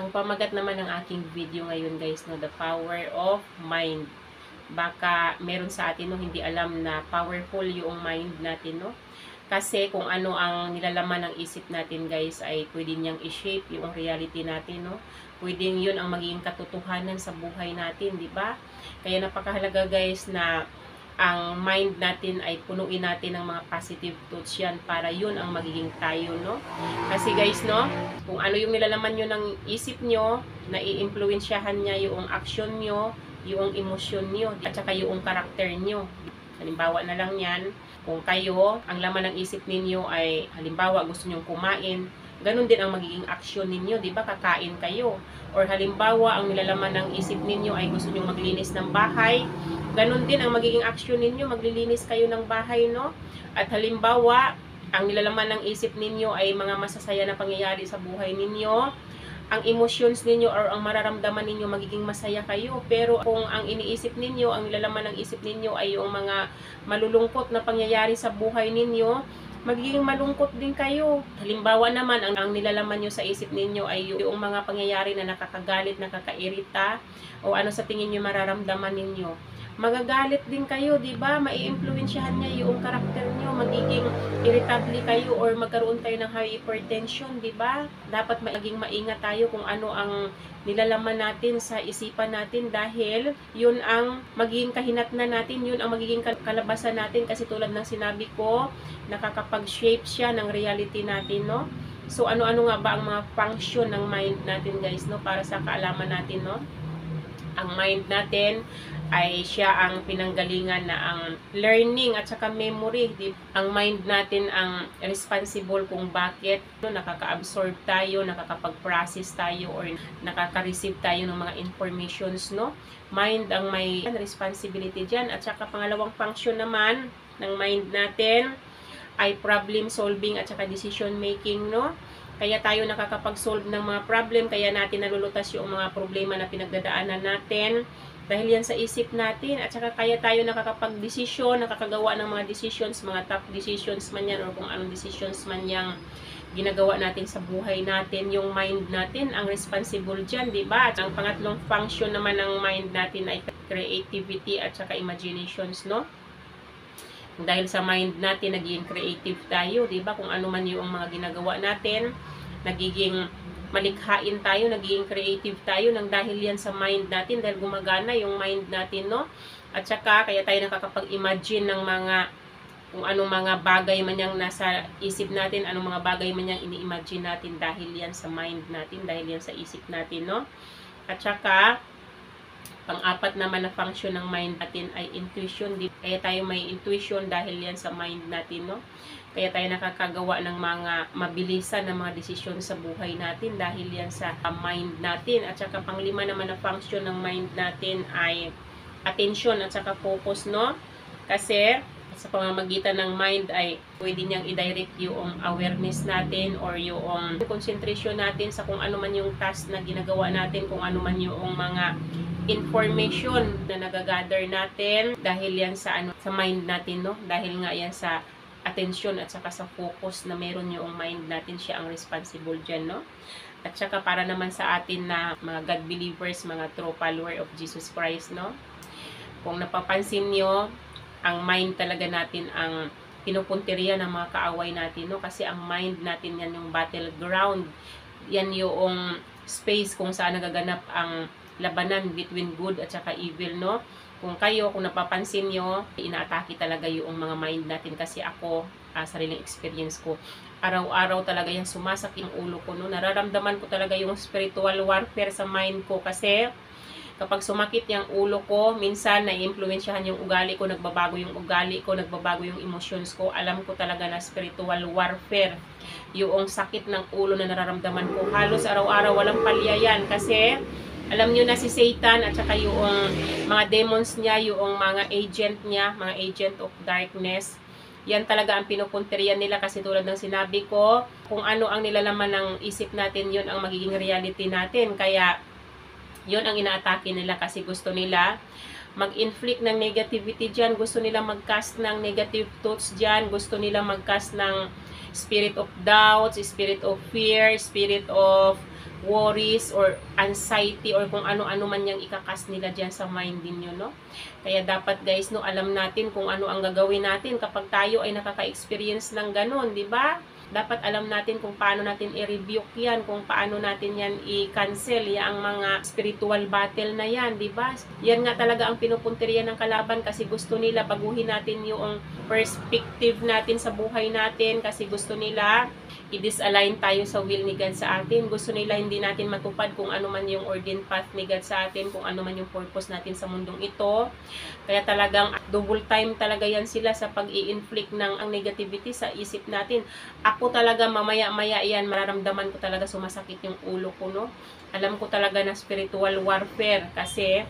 Ang pamagat naman ng aking video ngayon guys, no, the power of mind. Baka meron sa atin no, hindi alam na powerful yung mind natin, no? Kasi kung ano ang nilalaman ng isip natin guys, ay pwede niyang i-shape yung reality natin, no? Pwedeng yun ang magiging katotohanan sa buhay natin, di ba? Kaya napakahalaga guys na ang mind natin ay punuin natin ng mga positive thoughts yan para yun ang magiging tayo, no? Kasi guys, no, kung ano yung nilalaman nyo ng isip nyo, na i-influensyahan niya yung action nyo, yung emosyon nyo, at saka yung karakter nyo. Halimbawa na lang yan, kung kayo, ang laman ng isip ninyo ay, halimbawa, gusto nyong kumain, ganun din ang magiging action ninyo, di ba? Kakain kayo. Or halimbawa, ang nilalaman ng isip ninyo ay gusto nyong maglinis ng bahay, ganun din ang magiging action ninyo, maglilinis kayo ng bahay, no? At halimbawa, ang nilalaman ng isip ninyo ay mga masasaya na pangyayari sa buhay ninyo, ang emotions ninyo or ang mararamdaman ninyo magiging masaya kayo. Pero kung ang iniisip ninyo, ang nilalaman ng isip ninyo ay yung mga malulungkot na pangyayari sa buhay ninyo, magiging malungkot din kayo. Halimbawa naman, ang nilalaman nyo sa isip ninyo ay yung mga pangyayari na nakakagalit, nakakairita, o ano sa tingin nyo mararamdaman ninyo. Magagalit din kayo, di ba? Mai-influensyahan niya yung karakter niyo, magiging irritable kayo or magkaroon kayo ng hypertension, di ba? Dapat maging maingat tayo kung ano ang nilalaman natin sa isipan natin dahil yun ang magiging kahinatnan natin, yun ang magiging kalabasan natin kasi tulad ng sinabi ko, nakakapag-shape siya ng reality natin, no? So ano-ano nga ba ang mga function ng mind natin guys, no? Para sa kaalaman natin, no? Ang mind natin ay siya ang pinanggalingan na ang learning at saka memory. Ang mind natin ang responsible kung bakit nakaka-absorb tayo, nakakapag-process tayo, or nakaka-receive tayo ng mga informations, no? Mind ang may responsibility dyan. At saka pangalawang function naman ng mind natin ay problem solving at saka decision making, no? Kaya tayo nakakapag-solve ng mga problem, kaya natin nalulutas yung mga problema na pinagdadaanan natin dahil yan sa isip natin. At saka kaya tayo nakakapag-desisyon, nakakagawa ng mga decisions, mga tough decisions man yan, or kung anong decisions man yung ginagawa natin sa buhay natin. Yung mind natin ang responsible dyan, di ba? At ang pangatlong function naman ng mind natin ay creativity at saka imaginations, no? Dahil sa mind natin, nagiging creative tayo, di ba? Kung ano man yung mga ginagawa natin, nagiging malikhain tayo, nagiging creative tayo nang dahil yan sa mind natin, dahil gumagana yung mind natin, no? At saka, kaya tayo nakakapag-imagine ng mga, kung anong mga bagay man yung nasa isip natin, anong mga bagay man yung ini-imagine natin dahil yan sa mind natin, dahil yan sa isip natin, no? At saka, pang-apat naman na function ng mind natin ay intuition. Kaya tayo may intuition dahil yan sa mind natin, no? Kaya tayo nakakagawa ng mga mabilisan na mga desisyon sa buhay natin dahil yan sa mind natin. At saka panglima naman na function ng mind natin ay attention at saka focus, no? Kasi sa pamamagitan ng mind ay pwede niyang i-direct yung awareness natin or yung concentration natin sa kung ano man yung task na ginagawa natin, kung ano man yung mga information na nagagather natin dahil yan sa sa mind natin, no? Dahil nga yan sa attention at saka sa focus na meron yung mind natin, siya ang responsible dyan, no? At saka para naman sa atin na mga God believers, mga true follower of Jesus Christ, no? Kung napapansin nyo, ang mind talaga natin ang pinupunteriya ng mga kaaway natin, no? Kasi ang mind natin yan yung battleground. Yan yung space kung saan nagaganap ang labanan between good at saka evil, no? Kung napapansin nyo, inaatake talaga yung mga mind natin. Kasi ako, sariling experience ko, araw-araw talaga yung sumasakit yung ulo ko, no? Nararamdaman ko talaga yung spiritual warfare sa mind ko kasi kapag sumakit yung ulo ko, minsan na-influensyahan yung ugali ko, nagbabago yung ugali ko, nagbabago yung emotions ko. Alam ko talaga na spiritual warfare. Yung sakit ng ulo na nararamdaman ko, halos araw-araw walang palya yan. Kasi alam nyo na si Satan at saka yung mga demons niya, yung mga agent niya, mga agent of darkness, yan talaga ang pinupunterian nila kasi tulad ng sinabi ko, kung ano ang nilalaman ng isip natin, yun ang magiging reality natin. Kaya yun ang inaatake nila kasi gusto nila mag-inflict ng negativity dyan, gusto nila mag-cast ng negative thoughts dyan, gusto nila mag-cast ng spirit of doubts, spirit of fear, spirit of worries or anxiety or kung ano-ano man yung ikakas nila dyan sa mind ninyo, no? Kaya dapat guys, no, alam natin kung ano ang gagawin natin kapag tayo ay nakaka-experience ng ganun, di ba? Dapat alam natin kung paano natin i-rebuke yan, kung paano natin yan i-cancel, yung mga spiritual battle na yan, di ba? Yan nga talaga ang pinupunteriya ng kalaban kasi gusto nila baguhin natin yung perspective natin sa buhay natin kasi gusto nila i-disalign tayo sa will ni God sa atin. Gusto nila hindi natin matupad kung ano man yung ordained path ni God sa atin, kung ano man yung purpose natin sa mundong ito. Kaya talagang double time talaga yan sila sa pag-i-inflict ng ang negativity sa isip natin. Ako talaga mamaya-maya yan, mararamdaman ko talaga sumasakit yung ulo ko, no? Alam ko talaga na spiritual warfare kasi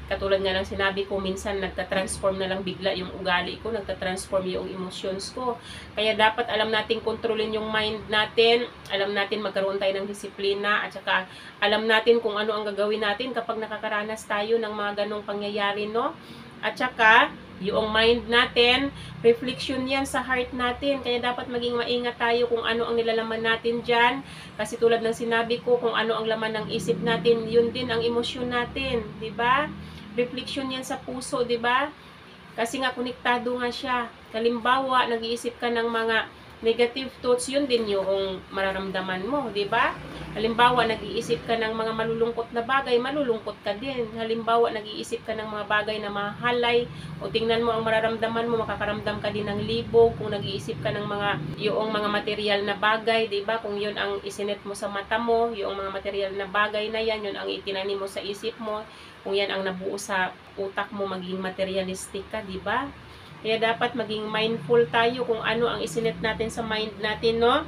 katulad nga lang sinabi ko, minsan nagtatransform na lang bigla yung ugali ko, nagtatransform yung emotions ko. Kaya dapat alam natin kontrolin yung mind natin, alam natin magkaroon tayo ng disiplina, at saka alam natin kung ano ang gagawin natin kapag nakakaranas tayo ng mga ganong pangyayari, no? At saka, yung mind natin, reflection yan sa heart natin. Kaya dapat maging maingat tayo kung ano ang nilalaman natin dyan. Kasi tulad ng sinabi ko, kung ano ang laman ng isip natin, yun din ang emosyon natin. Diba? Reflection yan sa puso, diba? Kasi nga, konektado nga siya. Kalimbawa, nag-iisip ka ng mga negative thoughts, yun din yung mararamdaman mo, diba? Halimbawa, nag-iisip ka ng mga malulungkot na bagay, malulungkot ka din. Halimbawa, nag-iisip ka ng mga bagay na mahalay, o tingnan mo ang mararamdaman mo, makakaramdam ka din ng libog. Kung nag-iisip ka ng yung mga material na bagay, diba? Kung yun ang isinet mo sa mata mo, yung mga material na bagay na yan, yun ang itinanim mo sa isip mo. Kung yan ang nabuo sa utak mo, maging materialistic ka, diba? Kaya dapat maging mindful tayo kung ano ang isinet natin sa mind natin, no?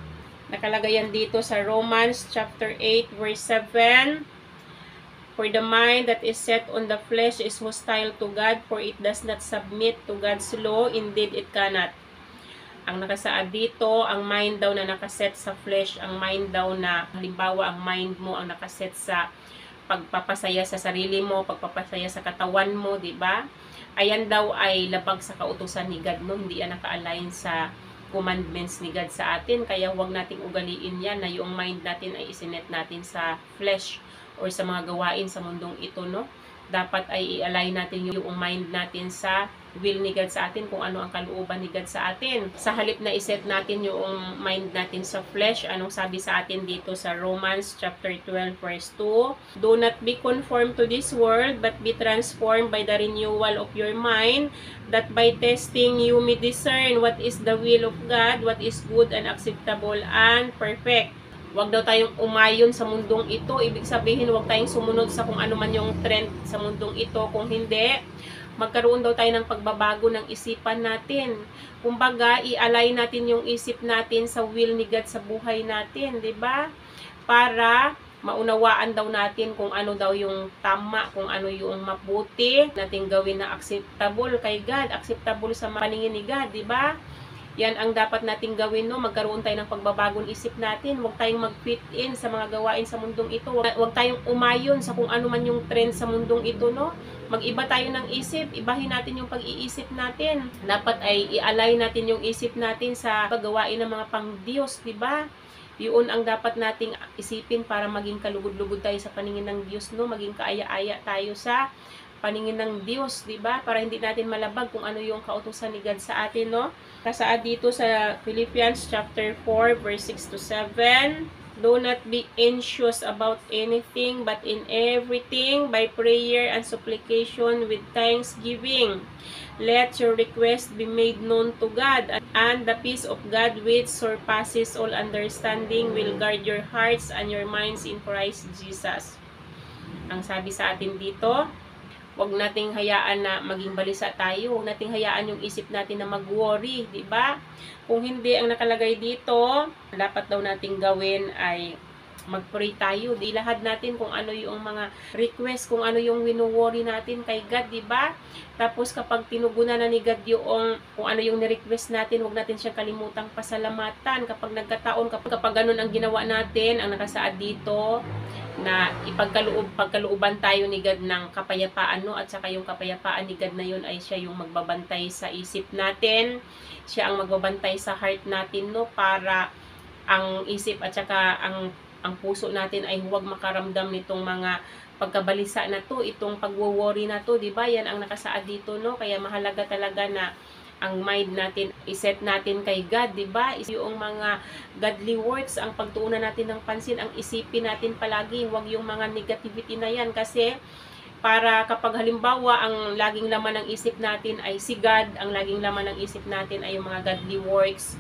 Nakalagay yan dito sa Romans chapter 8 verse 7. For the mind that is set on the flesh is hostile to God, for it does not submit to God's law, indeed it cannot. Ang nakasaad dito, ang mind daw na nakaset sa flesh, ang mind daw na, halimbawa, ang mind mo ang nakaset sa pagpapasaya sa sarili mo, pagpapasaya sa katawan mo, di ba? Ayan daw ay labag sa kautusan ni God, no? Hindi yan naka-align sa commandments ni God sa atin. Kaya huwag nating ugaliin yan na yung mind natin ay isinet natin sa flesh or sa mga gawain sa mundong ito, no? Dapat ay i-align natin yung mind natin sa will ni God sa atin, kung ano ang kalooban ni God sa atin. Sa halip na iset natin yung mind natin sa flesh, anong sabi sa atin dito sa Romans chapter 12 verse 2? Do not be conformed to this world, but be transformed by the renewal of your mind, that by testing you may discern what is the will of God, what is good and acceptable and perfect. Huwag daw tayong umayon sa mundong ito. Ibig sabihin, huwag tayong sumunod sa kung ano man yung trend sa mundong ito. Kung hindi, magkaroon daw tayo ng pagbabago ng isipan natin. Kumbaga, i-align natin yung isip natin sa will ni God sa buhay natin, 'di ba? Para maunawaan daw natin kung ano daw yung tama, kung ano yung mabuti nating gawin na acceptable kay God, acceptable sa paningin ni God, 'di ba? Yan ang dapat nating gawin, no? Magkaroon tayo ng pagbabagong isip natin. Huwag tayong mag-fit in sa mga gawain sa mundong ito. Huwag tayong umayon sa kung ano man yung trend sa mundong ito, no? Mag-iba tayo ng isip. Ibahin natin yung pag-iisip natin. Dapat ay i-align natin yung isip natin sa paggawain ng mga pang-Diyos, di ba? Yun ang dapat nating isipin para maging kalugod-lugod tayo sa paningin ng Diyos, no? Maging kaaya-aya tayo sa paningin ng Diyos, di ba? Para hindi natin malabag kung ano yung kautusan ni God sa atin, no? Kasaad dito sa Philippians chapter 4 verse 6 to 7. Do not be anxious about anything, but in everything by prayer and supplication with thanksgiving let your request be made known to God, and the peace of God which surpasses all understanding will guard your hearts and your minds in Christ Jesus. Ang sabi sa atin dito, huwag nating hayaan na maging balisa tayo. Huwag nating hayaan yung isip natin na mag-worry, di ba? Kung hindi, ang nakalagay dito, dapat daw nating gawin ay mag-pray tayo. Ilahad natin kung ano yung mga request, kung ano yung wino-worry natin kay God, di ba? Tapos kapag tinugunan na ni God yung kung ano yung ni-request natin, huwag natin siyang kalimutang pasalamatan. Kapag nagkataon, kapag ganun ang ginawa natin, ang nakasaad dito, na pagkalooban tayo ni God ng kapayapaan, no? At saka yung kapayapaan ni God na yun ay siya yung magbabantay sa isip natin. Siya ang magbabantay sa heart natin, no? Para ang isip at saka ang puso natin ay huwag makaramdam nitong mga pagkabalisa na to, itong pagwo-worry na to, di ba? Yan ang nakasaad dito, no? Kaya mahalaga talaga na ang mind natin, iset natin kay God, di ba? Yung mga godly works, ang pagtuunan natin ng pansin, ang isipin natin palagi, huwag yung mga negativity na yan, kasi para kapag halimbawa ang laging laman ng isip natin ay si God, ang laging laman ng isip natin ay yung mga godly works,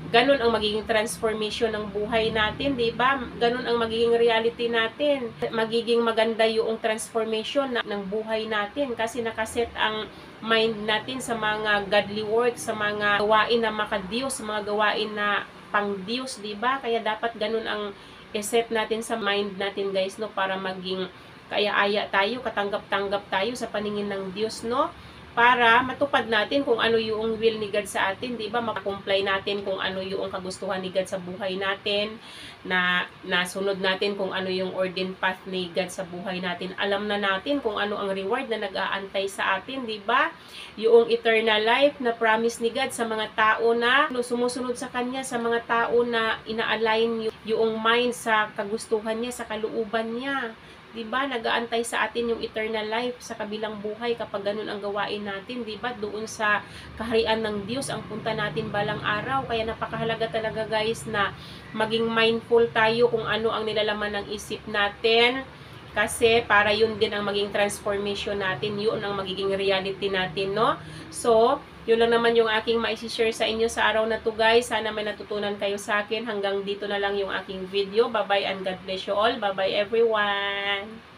ganun ang magiging transformation ng buhay natin, di ba? Ganun ang magiging reality natin. Magiging maganda yung transformation ng buhay natin kasi nakaset ang mind natin sa mga godly works, sa mga gawain na makadiyos, sa mga gawain na pang-Diyos, di ba? Kaya dapat ganun ang iset natin sa mind natin, guys, no? Para maging kaya-aya tayo, katanggap-tanggap tayo sa paningin ng Diyos, no? Para matupad natin kung ano yung will ni God sa atin, di ba? Makomply natin kung ano yung kagustuhan ni God sa buhay natin, na nasunod natin kung ano yung ordained path ni God sa buhay natin. Alam na natin kung ano ang reward na nag-aantay sa atin, di ba? Yung eternal life na promise ni God sa mga tao na sumusunod sa Kanya, sa mga tao na ina-align yung mind sa kagustuhan niya, sa kalooban niya. Diba, nag-aantay sa atin yung eternal life sa kabilang buhay kapag ganun ang gawain natin, diba? Doon sa kaharian ng Diyos ang punta natin balang araw. Kaya napakahalaga talaga, guys, na maging mindful tayo kung ano ang nilalaman ng isip natin. Kasi para yun din ang maging transformation natin, yun ang magiging reality natin, no? So, yun lang naman yung aking ma-share sa inyo sa araw na to, guys. Sana may natutunan kayo sa akin. Hanggang dito na lang yung aking video. Bye-bye and God bless you all. Bye-bye everyone!